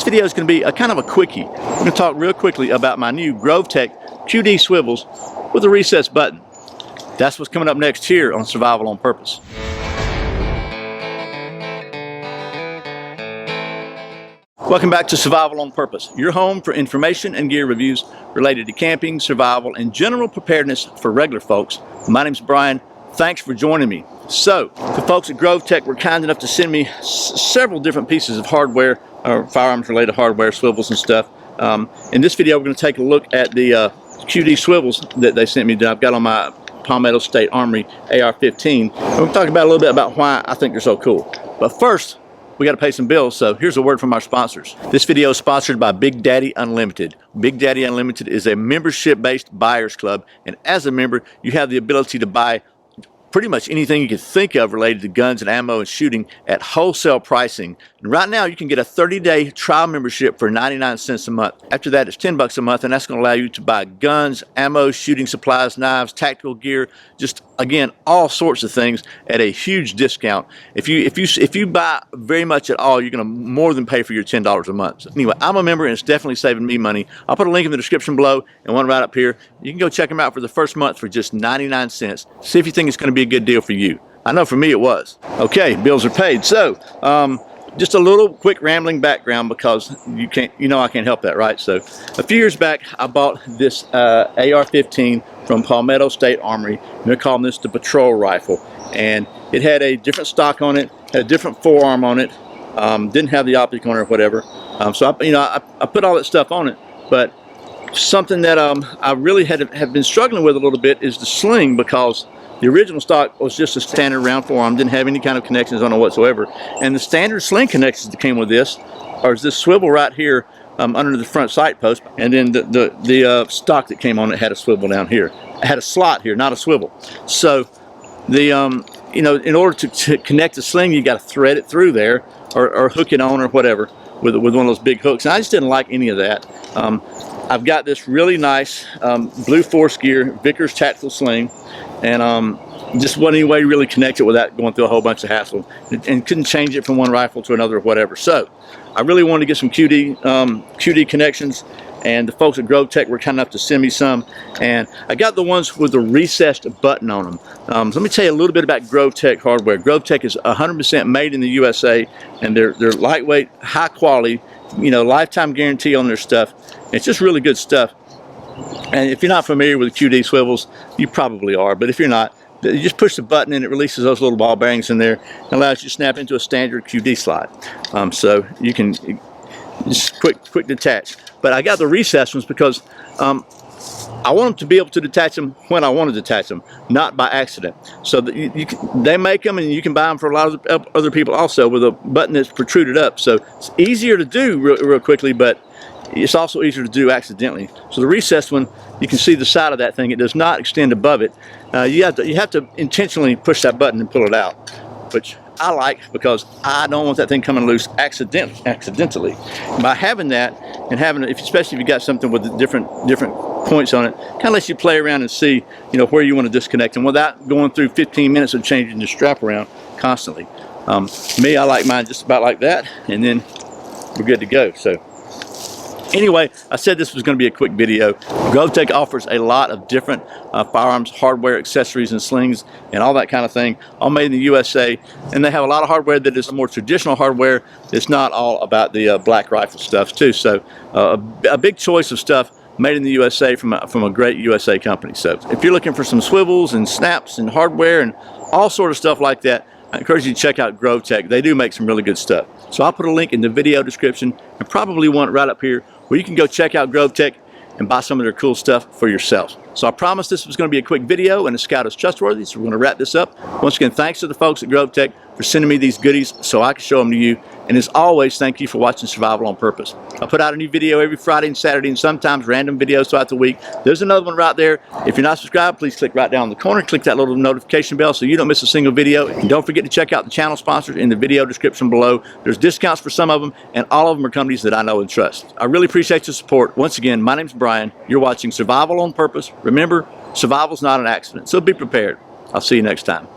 This video is going to be a kind of a quickie. I'm going to talk real quickly about my new Grovtec QD swivels with a recessed button. That's what's coming up next here on Survival on Purpose. Welcome back to Survival on Purpose, your home for information and gear reviews related to camping, survival, and general preparedness for regular folks. My name's Brian. Thanks for joining me. So, the folks at Grovtec were kind enough to send me several different pieces of hardware, or firearms related hardware, swivels and stuff. In this video, we're going to take a look at the QD swivels that they sent me that I've got on my Palmetto State Armory AR-15. We're going to talk about a little bit about why I think they're so cool. But first, we got to pay some bills, so here's a word from our sponsors. This video is sponsored by Big Daddy Unlimited. Big Daddy Unlimited is a membership-based buyers club, and as a member, you have the ability to buy pretty much anything you can think of related to guns and ammo and shooting at wholesale pricing. And right now you can get a 30-day trial membership for 99 cents a month. After that it's $10 a month, and that's going to allow you to buy guns, ammo, shooting supplies, knives, tactical gear, just again all sorts of things at a huge discount. If you buy very much at all, you're going to more than pay for your $10 a month. So anyway, I'm a member and it's definitely saving me money. I'll put a link in the description below and one right up here. You can go check them out for the first month for just 99 cents. See if you think it's going to be a good deal for you. I know for me it was. Okay, bills are paid. So just a little quick rambling background, because I can't help that, right? So a few years back I bought this AR-15 from Palmetto State Armory, and they're calling this the patrol rifle, and it had a different stock on it, had a different forearm on it, didn't have the optic on it or whatever. So I put all that stuff on it, but something that I really have been struggling with a little bit is the sling, because the original stock was just a standard round forearm, didn't have any kind of connections on it whatsoever. And the standard sling connections that came with this are this swivel right here under the front sight post, and then the stock that came on it had a swivel down here. It had a slot here, not a swivel. So the in order to connect the sling, you got to thread it through there or hook it on or whatever with one of those big hooks. And I just didn't like any of that. I've got this really nice blue force gear Vickers tactical sling, and just wasn't any way to really connect it without going through a whole bunch of hassle, and couldn't change it from one rifle to another or whatever. So I really wanted to get some QD connections, and the folks at Grovtec were kind enough to send me some, and I got the ones with the recessed button on them. So let me tell you a little bit about Grovtec hardware. Grovtec is 100% made in the USA, and they're lightweight, high quality, lifetime guarantee on their stuff. It's just really good stuff. And if you're not familiar with QD swivels, you probably are, but if you're not, you just push the button and it releases those little ball bearings in there and allows you to snap into a standard QD slot. So you can just quick detach. But I got the recessed ones because I want them to be able to detach them when I want to detach them, not by accident. So they make them, and you can buy them for a lot of other people also, with a button that's protruded up. So it's easier to do real quickly, but it's also easier to do accidentally. So the recessed one, you can see the side of that thing. It does not extend above it. You have to intentionally push that button and pull it out, which I like, because I don't want that thing coming loose accidentally. By having that, and having it, especially if you got something with different points on it, kind of lets you play around and see where you want to disconnect them without going through 15 minutes of changing the strap around constantly. Me, I like mine just about like that, and then we're good to go. So anyway, I said this was going to be a quick video. Grovtec offers a lot of different firearms, hardware, accessories, and slings, and all that kind of thing, all made in the USA. And they have a lot of hardware that is more traditional hardware. It's not all about the black rifle stuff too. So a big choice of stuff made in the USA from a great USA company. So if you're looking for some swivels and snaps and hardware and all sort of stuff like that, I encourage you to check out Grovtec. They do make some really good stuff. So I'll put a link in the video description, and probably one right up here, where you can go check out Grovtec and buy some of their cool stuff for yourself. So I promised this was going to be a quick video, and the Scout is trustworthy, so we're going to wrap this up. Once again, thanks to the folks at Grovtec for sending me these goodies so I can show them to you. And as always, thank you for watching Survival on Purpose. I put out a new video every Friday and Saturday, and sometimes random videos throughout the week. There's another one right there. If you're not subscribed, please click right down in the corner, click that little notification bell so you don't miss a single video. And don't forget to check out the channel sponsors in the video description below. There's discounts for some of them, and all of them are companies that I know and trust. I really appreciate your support. Once again, my name's Brian. You're watching Survival on Purpose. Remember, survival's not an accident, so be prepared. I'll see you next time.